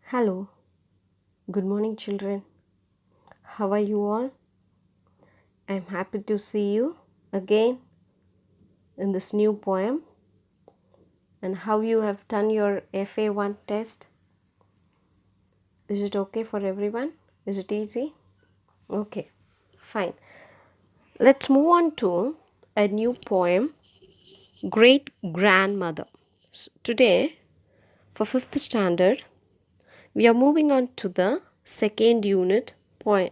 Hello, good morning, children. How are you all? I'm happy to see you again in this new poem. And how you have done your FA1 test. Is it okay for everyone? Is it easy? Okay, fine. Let's move on to a new poem, Great Grandmother. Today, for 5th standard, we are moving on to the second unit poem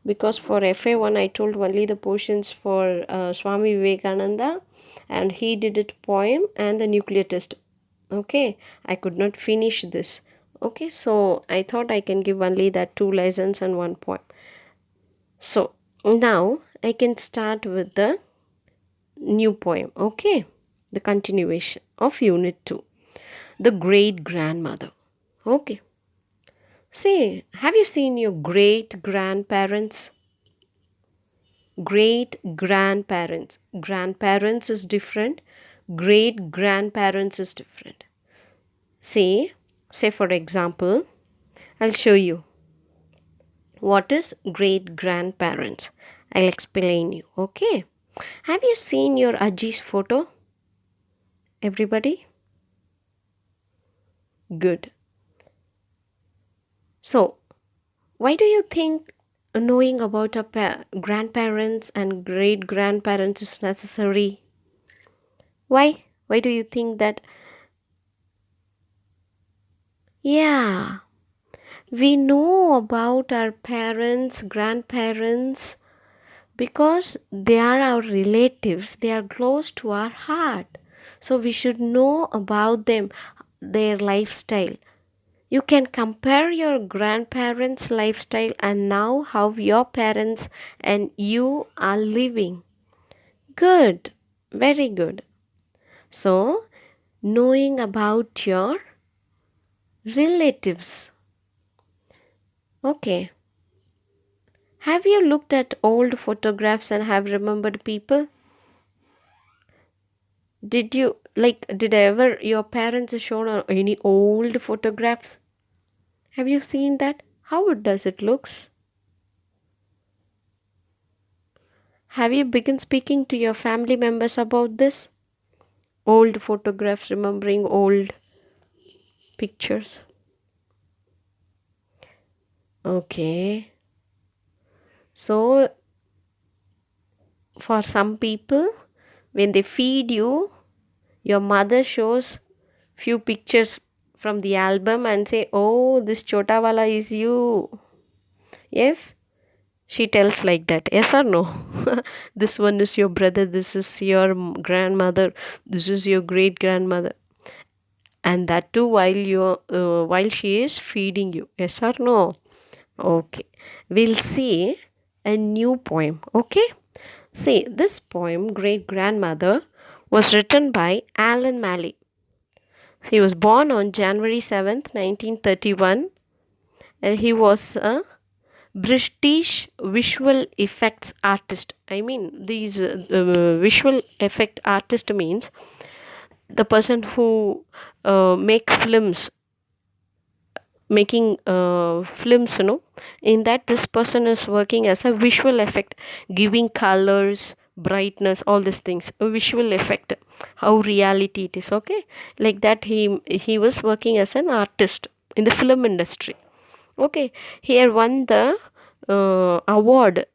because for FA1 I told only the portions for Swami Vivekananda and he did it poem and the nuclear test. Okay, I could not finish this. Okay, so I thought I can give only that 2 lessons and 1 poem. So now I can start with the new poem. Okay, the continuation of unit 2, the great grandmother. Okay. Say, have you seen your great grandparents? Great grandparents. Grandparents is different. Great grandparents is different. Say for example, I'll show you what is great grandparents. I'll explain you. Okay. Have you seen your Aji's photo? Everybody? Good. So, why do you think knowing about our grandparents and great grandparents is necessary? Why? Why do you think that? Yeah, we know about our parents, grandparents because they are our relatives, they are close to our heart. So we should know about them, their lifestyle. You can compare your grandparents' lifestyle and now how your parents and you are living. Good, very good. So, knowing about your relatives. Okay. Have you looked at old photographs and have remembered people? Did ever your parents shown on any old photographs? Have you seen that? How does it looks? Have you begun speaking to your family members about this? Old photographs, remembering old pictures. Okay. So, for some people, when they feed you, your mother shows few pictures from the album and say, "Oh, this Chota Wala is you." Yes, she tells like that. Yes or no? This one is your brother. This is your grandmother. This is your great grandmother. And that too while she is feeding you. Yes or no? Okay. We'll see a new poem. Okay. See, this poem, Great Grandmother, was written by Alan Maley. He was born on January 7th, 1931, and he was a British visual effects artist. I mean, these visual effect artist means the person who make films, making films, in that this person is working as a visual effect, giving colors, brightness, all these things. A visual effect, how reality it is. Okay, like that he was working as an artist in the film industry. Okay, he had won the award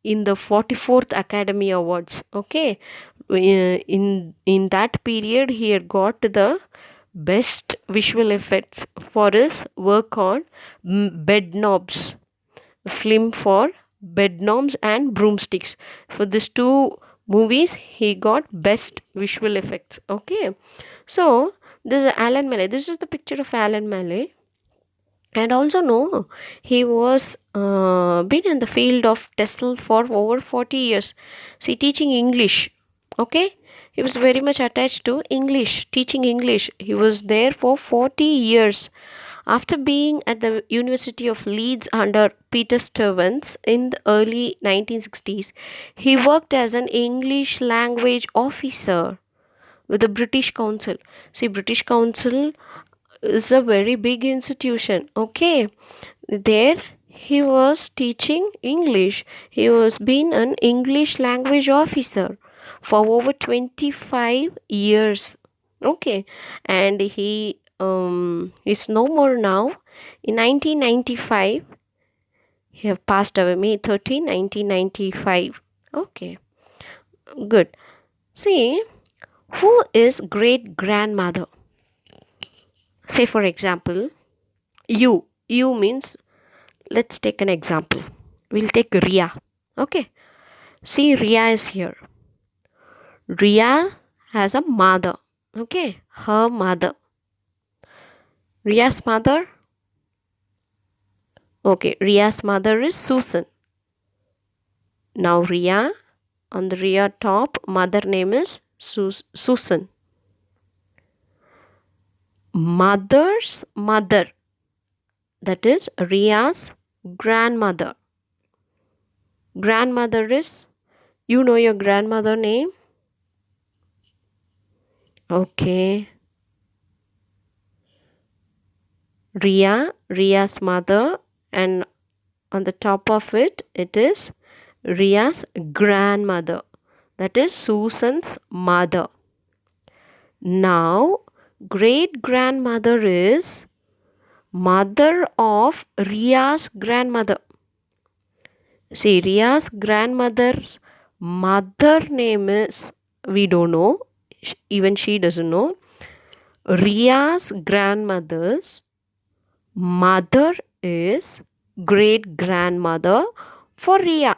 in the 44th Academy Awards. Okay, in that period he had got the best visual effects for his work on bed knobs, film for bed knobs and broomsticks. For these two movies he got best visual effects. Okay, so this is Alan Maley. This is the picture of Alan Maley. And also no, he was been in the field of TESOL for over 40 years. See, teaching English. Okay, he was very much attached to English, teaching English. He was there for 40 years. After being at the University of Leeds under Peter Stevens in the early 1960s, he worked as an English language officer with the British Council. See, British Council is a very big institution. Okay, there he was teaching English. He was being an English language officer for over 25 years. Okay, and he is no more now. In 1995, he have passed away, May 13, 1995. Okay, good. See, who is great grandmother? Say, for example, you. You means, let's take an example. We'll take Ria. Okay. See, Ria is here. Ria has a mother. Okay. Her mother. Ria's mother. Okay. Ria's mother is Susan. Now, Ria, on the Ria top, mother name is Susan. Mother's mother. That is Ria's grandmother. Grandmother is, you know your grandmother name? Okay. Ria's mother, and on the top of it, it is Ria's grandmother. That is Susan's mother. Now, great grandmother is mother of Ria's grandmother. See, Ria's grandmother's mother name is, we don't know, even she doesn't know. Ria's grandmother's mother is great grandmother for Ria.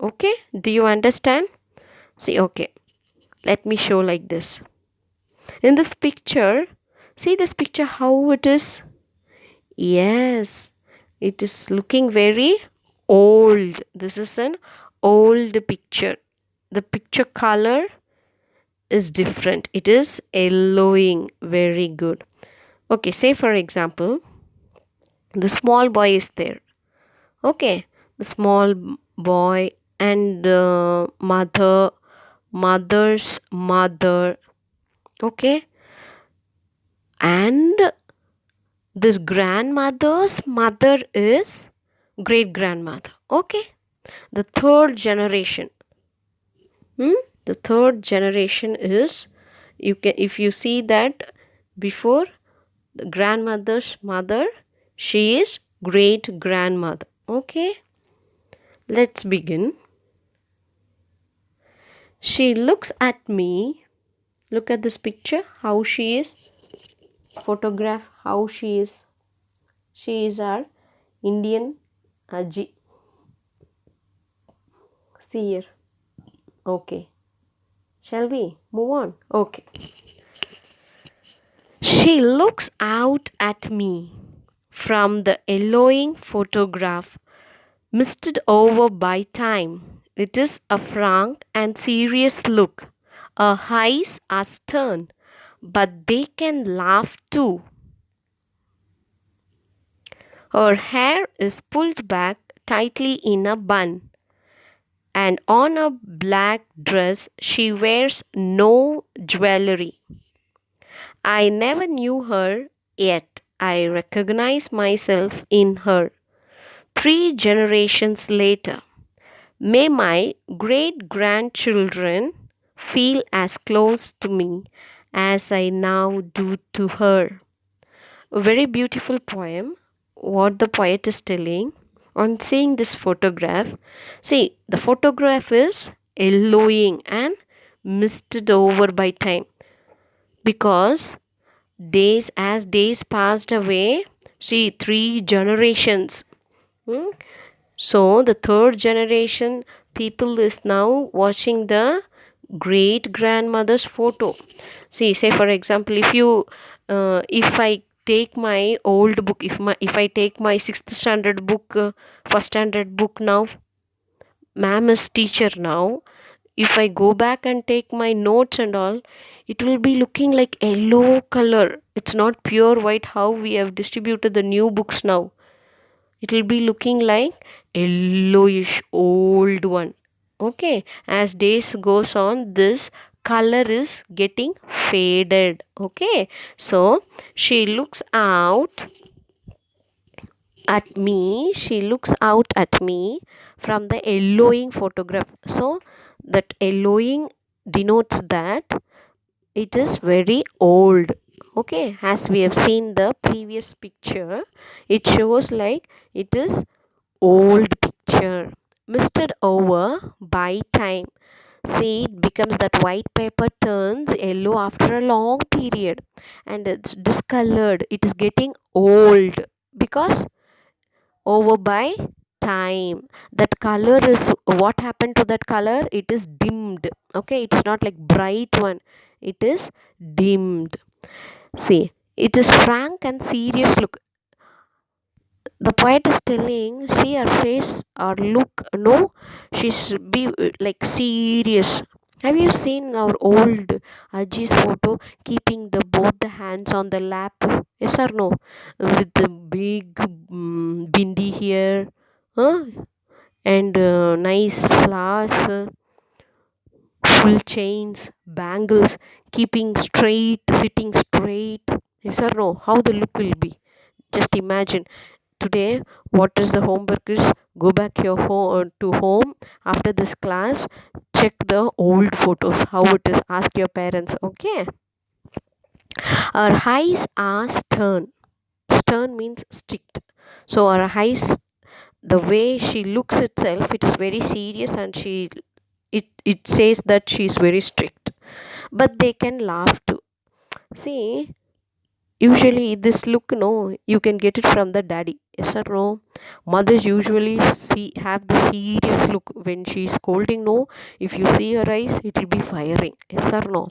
Okay, do you understand? See, okay, let me show like this. In this picture, see this picture how it is? Yes, it is looking very old. This is an old picture. The picture color is different. It is yellowing. Very good. Okay, say for example, the small boy is there. Okay, the small boy and mother's mother. Okay, and this grandmother's mother is great grandmother. Okay, the third generation. The third generation is, you can, if you see that before the grandmother's mother, she is great grandmother. Okay, let's begin. She looks at me. Look at this picture, how she is. Photograph how she is. She is our Indian Aji. See here. Okay. Shall we move on? Okay. She looks out at me from the yellowing photograph, misted over by time. It is a frank and serious look. Her eyes are stern, but they can laugh too. Her hair is pulled back tightly in a bun, and on a black dress she wears no jewelry. I never knew her, yet I recognize myself in her. 3 generations later, may my great grandchildren feel as close to me as I now do to her. A very beautiful poem. What the poet is telling on seeing this photograph. See, the photograph is yellowing and misted over by time, because days passed away. See, 3 generations. So the third generation people is now watching the great grandmother's photo. See, say for example, if I take my old book, if I take my 6th standard book, first standard book now, ma'am is teacher now. If I go back and take my notes and all, it will be looking like yellow color. It's not pure white how we have distributed the new books now. It will be looking like yellowish old one. Okay, as days goes on, this color is getting faded. Okay, so she looks out at me, she looks out at me from the yellowing photograph. So that yellowing denotes that it is very old. Okay, as we have seen the previous picture, it shows like it is old picture, misted over by time. See, it becomes that white paper turns yellow after a long period, and it's discolored, it is getting old because over by time. That color is, what happened to that color? It is dimmed. Okay, it is not like bright one, it is dimmed. See, it is frank and serious look. The poet is telling, see her face or look, no, she's be like serious. Have you seen our old Aji's photo keeping the both the hands on the lap? Yes or no? With the big bindi here, huh? And nice flowers, full chains, bangles, keeping straight, sitting straight. Yes or no? How the look will be? Just imagine. Today, what is the homework is, go back your home to home after this class, check the old photos, how it is, ask your parents. Okay, our eyes are stern. Stern means strict. So our eyes, the way she looks itself, it is very serious, and it says that she is very strict. But they can laugh too. See, usually this look, no, you can get it from the daddy. Yes or no? Mothers usually have the serious look when she's scolding. No, if you see her eyes, it will be firing. Yes or no?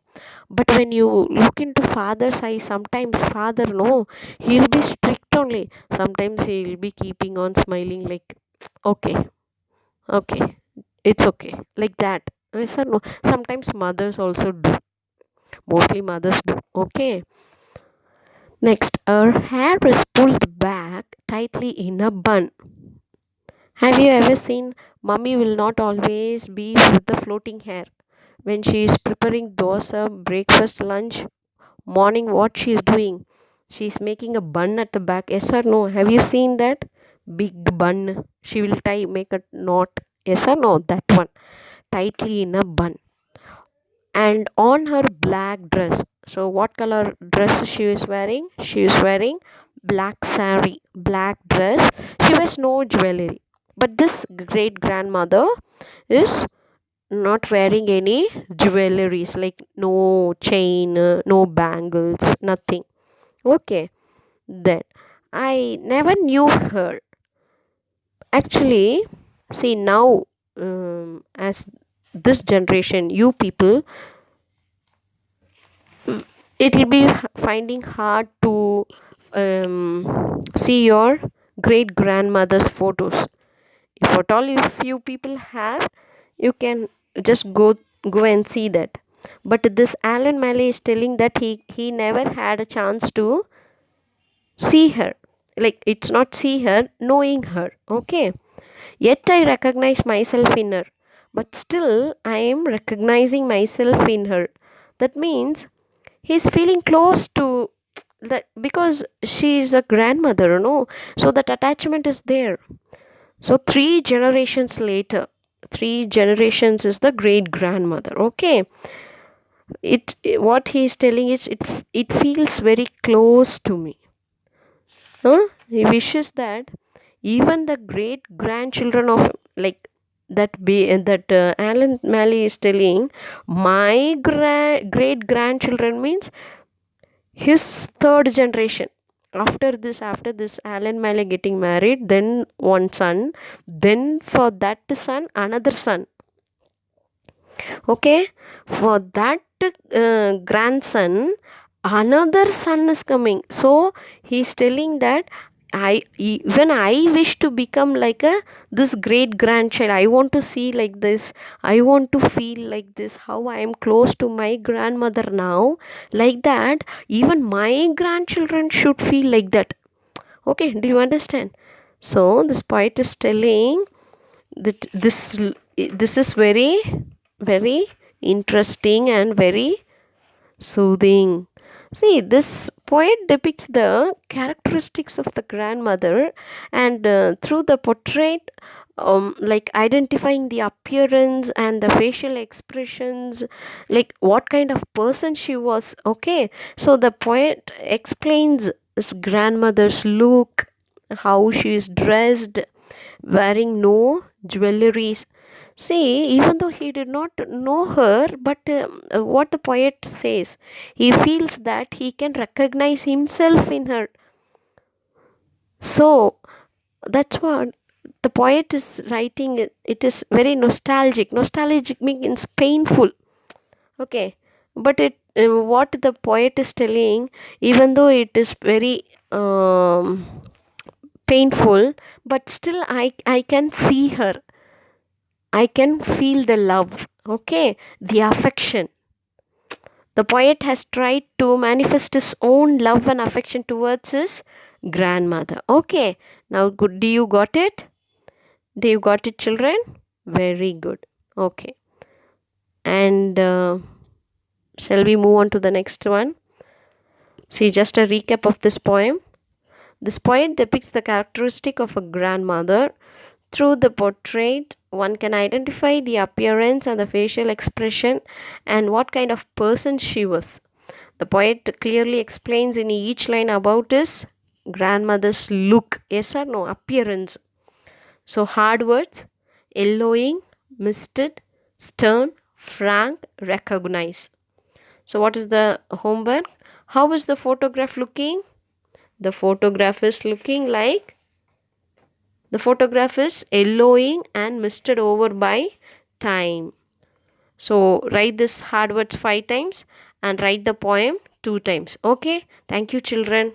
But when you look into father's eyes, sometimes father, no, he'll be strict only. Sometimes he'll be keeping on smiling like, okay, okay, it's okay, like that. Yes or no? Sometimes mothers also do. Mostly mothers do. Okay. Next, her hair is pulled back tightly in a bun. Have you ever seen mummy will not always be with the floating hair? When she is preparing dosa, breakfast, lunch, morning, what she is doing? She is making a bun at the back. Yes or no? Have you seen that? Big bun. She will make a knot. Yes or no? That one. Tightly in a bun. And on her black dress, so what color dress she is wearing? She is wearing black sari, black dress. She wears no jewelry, but this great grandmother is not wearing any jewelries, like no chain, no bangles, nothing. Okay, then I never knew her. Actually, see now, as this generation, you people, it will be finding hard to see your great grandmother's photos. If at all, if few people have, you can just go and see that. But this Alan Maley is telling that he never had a chance to see her. Like, it's not see her, knowing her. Okay. Yet I recognize myself in her. But still, I am recognizing myself in her. That means he's feeling close to that because she is a grandmother, no? So that attachment is there. So three generations is the great grandmother. Okay, it what he is telling is it feels very close to me. Huh? He wishes that even the great grandchildren of, like, that Alan Malley is telling, my great grandchildren means his third generation. After this Alan Malley getting married, then one son, then for that son another son. Okay, for that grandson another son is coming. So he's telling that I wish to become like a this great grandchild. I want to see like this, I want to feel like this, how I am close to my grandmother now. Like that, even my grandchildren should feel like that. Okay, do you understand? So this poet is telling that this is very, very interesting and very soothing. See, this poet depicts the characteristics of the grandmother, and through the portrait, like identifying the appearance and the facial expressions, like what kind of person she was. Okay, so the poet explains his grandmother's look, how she is dressed, wearing no jewelries. See, even though he did not know her, but what the poet says, he feels that he can recognize himself in her. So that's what the poet is writing. It is very nostalgic. Nostalgic means painful. Okay, but what the poet is telling, even though it is very painful, but still I can see her. I can feel the love, okay, the affection. The poet has tried to manifest his own love and affection towards his grandmother. Okay, now good. Do you got it? Do you got it, children? Very good. Okay, and shall we move on to the next one? See, just a recap of this poem. This poem depicts the characteristic of a grandmother. Through the portrait, one can identify the appearance and the facial expression and what kind of person she was. The poet clearly explains in each line about his grandmother's look, yes or no, appearance. So, hard words, yellowing, misted, stern, frank, recognize. So, what is the homework? How is the photograph looking? The photograph is looking like the photograph is yellowing and misted over by time. So write this hard words 5 times and write the poem 2 times. Okay. Thank you, children.